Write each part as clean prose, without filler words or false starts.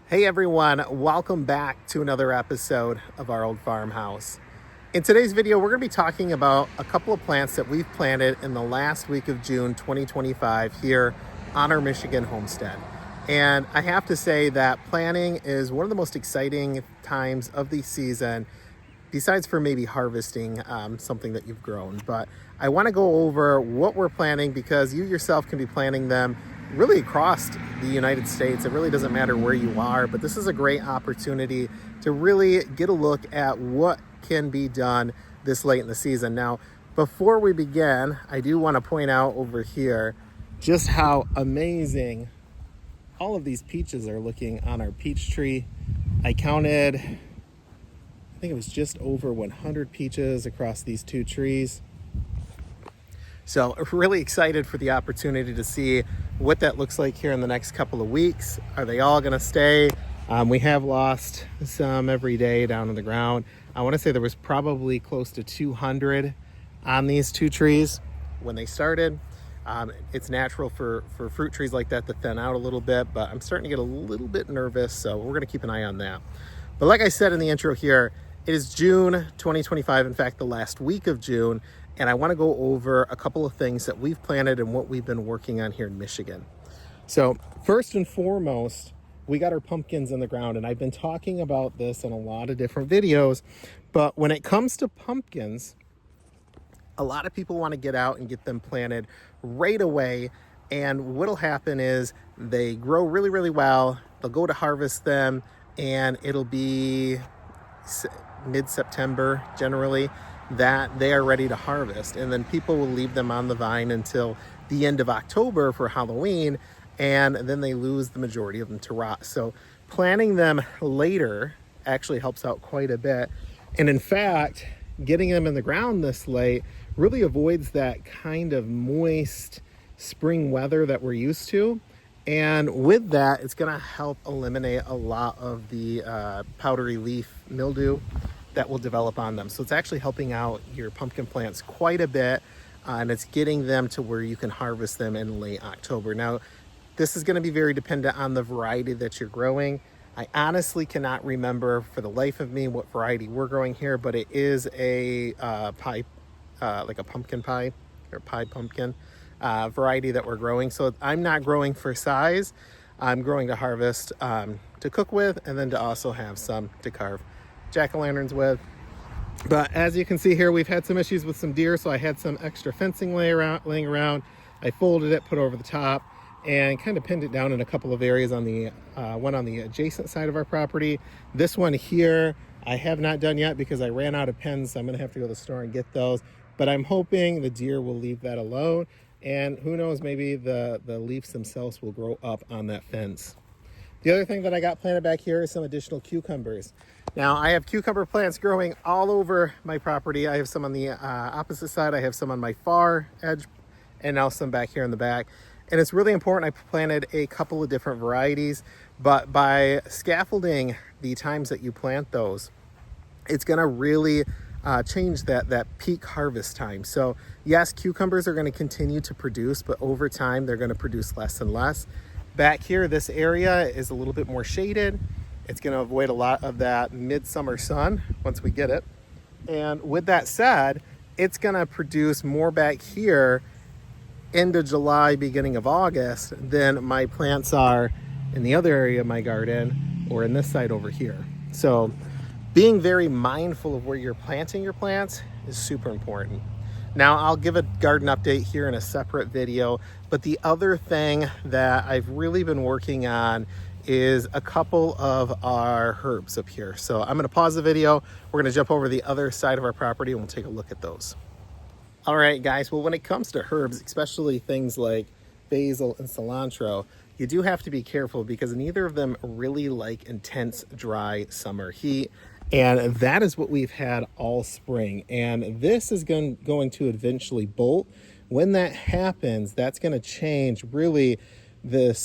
Hey everyone, welcome back to another episode of our old farmhouse. In today's video, we're going to be talking about a couple of plants that we've planted in the last week of June 2025 here on our Michigan homestead. And I have to say that planting is one of the most exciting times of the season, besides for maybe harvesting something that you've grown. But I want to go over what we're planting because you yourself can be planting them really across the United States. It really doesn't matter where you are, but this is a great opportunity to really get a look at what can be done this late in the season. Now, before we begin, I do want to point out over here just how amazing all of these peaches are looking on our peach tree. I counted, I think it was just over 100 peaches across these two trees. So really excited for the opportunity to see what that looks like here in the next couple of weeks. Are they all gonna stay? We have lost some every day down in the ground. I wanna say there was probably close to 200 on these two trees when they started. It's natural for fruit trees like that to thin out a little bit, but I'm starting to get a little bit nervous, so we're gonna keep an eye on that. But like I said in the intro here, it is June 2025, in fact, the last week of June, and I want to go over a couple of things that we've planted and what we've been working on here in Michigan. So first and foremost, we got our pumpkins in the ground, and I've been talking about this in a lot of different videos, but when it comes to pumpkins, a lot of people want to get out and get them planted right away, and what'll happen is they grow really, really well. They'll go to harvest them, and it'll be mid-September generally that they are ready to harvest, and then people will leave them on the vine until the end of October for Halloween, and then they lose the majority of them to rot. So planting them later actually helps out quite a bit, and in fact getting them in the ground this late really avoids that kind of moist spring weather that we're used to. And with that, it's going to help eliminate a lot of the powdery leaf mildew that will develop on them. So it's actually helping out your pumpkin plants quite a bit, and it's getting them to where you can harvest them in late October. Now, this is going to be very dependent on the variety that you're growing. I honestly cannot remember for the life of me what variety we're growing here, but it is a pie, like a pumpkin pie or pie pumpkin variety that we're growing. So I'm not growing for size. I'm growing to harvest, to cook with, and then to also have some to carve jack-o'-lanterns with. But as you can see here, we've had some issues with some deer, so I had some extra fencing laying around. I folded it, put it over the top, and kind of pinned it down in a couple of areas on the one on the adjacent side of our property. This one here I have not done yet because I ran out of pins, so I'm gonna have to go to the store and get those. But I'm hoping the deer will leave that alone, and who knows, maybe the leaves themselves will grow up on that fence. The other thing that I got planted back here is some additional cucumbers. Now, I have cucumber plants growing all over my property. I have some on the opposite side. I have some on my far edge, and now some back here in the back. And it's really important. I planted a couple of different varieties, but by scaffolding the times that you plant those, it's gonna really change that peak harvest time. So yes, cucumbers are gonna continue to produce, but over time, they're gonna produce less and less. Back here, this area is a little bit more shaded. It's gonna avoid a lot of that midsummer sun once we get it. And with that said, it's gonna produce more back here end of July, beginning of August than my plants are in the other area of my garden or in this side over here. So being very mindful of where you're planting your plants is super important. Now, I'll give a garden update here in a separate video, but the other thing that I've really been working on is a couple of our herbs up here. So I'm gonna pause the video. We're gonna jump over the other side of our property and we'll take a look at those. All right, guys, well, when it comes to herbs, especially things like basil and cilantro, you do have to be careful because neither of them really like intense, dry summer heat. And that is what we've had all spring. And this is going to eventually bolt. When that happens, that's going to change really the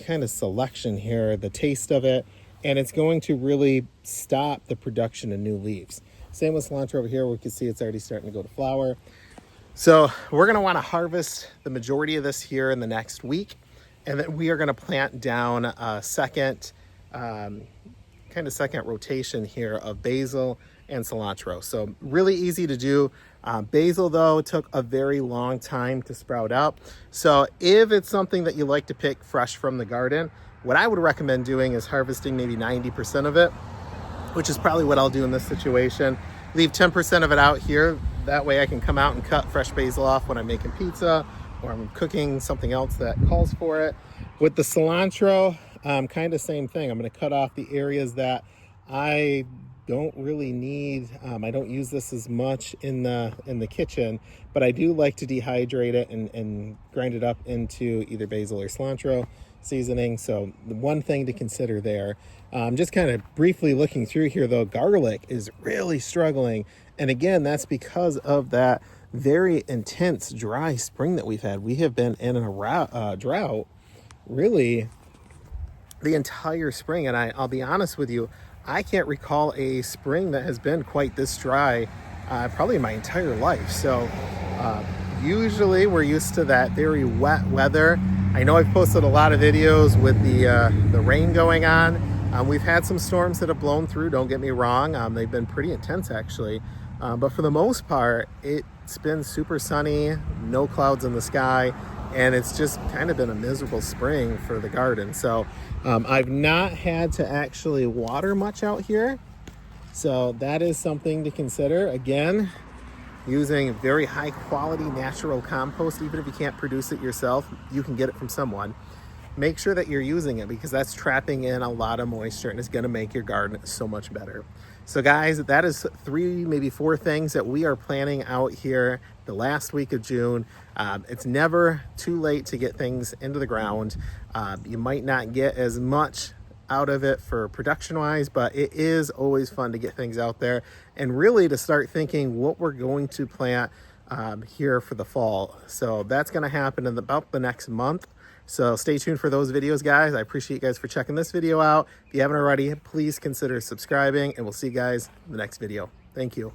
kind of selection here, the taste of it, and it's going to really stop the production of new leaves. Same with cilantro over here. We can see it's already starting to go to flower. So we're going to want to harvest the majority of this here in the next week. And then we are going to plant down a second second rotation here of basil and cilantro. So really easy to do. Basil though took a very long time to sprout up. So if it's something that you like to pick fresh from the garden, what I would recommend doing is harvesting maybe 90% of it, which is probably what I'll do in this situation. Leave 10% of it out here. That way I can come out and cut fresh basil off when I'm making pizza or I'm cooking something else that calls for it. With the cilantro, kind of same thing. I'm going to cut off the areas that I don't really need. I don't use this as much in the kitchen, but I do like to dehydrate it and grind it up into either basil or cilantro seasoning. So the one thing to consider there. Just kind of briefly looking through here though, garlic is really struggling. And again, that's because of that very intense dry spring that we've had. We have been in a drought really the entire spring. And I'll be honest with you, I can't recall a spring that has been quite this dry probably my entire life. So usually we're used to that very wet weather. I know I've posted a lot of videos with the rain going on. We've had some storms that have blown through, don't get me wrong. They've been pretty intense actually. But for the most part, it's been super sunny, no clouds in the sky, and it's just kind of been a miserable spring for the garden. So I've not had to actually water much out here. So that is something to consider. Again, using very high quality natural compost. Even if you can't produce it yourself, you can get it from someone. Make sure that you're using it because that's trapping in a lot of moisture and it's going to make your garden so much better. So guys, that is 3, maybe 4 things that we are planning out here the last week of June. It's never too late to get things into the ground. You might not get as much out of it for production wise, but it is always fun to get things out there and really to start thinking what we're going to plant here for the fall. So that's going to happen in about the next month. So stay tuned for those videos, guys. I appreciate you guys for checking this video out. If you haven't already, please consider subscribing, and we'll see you guys in the next video. Thank you.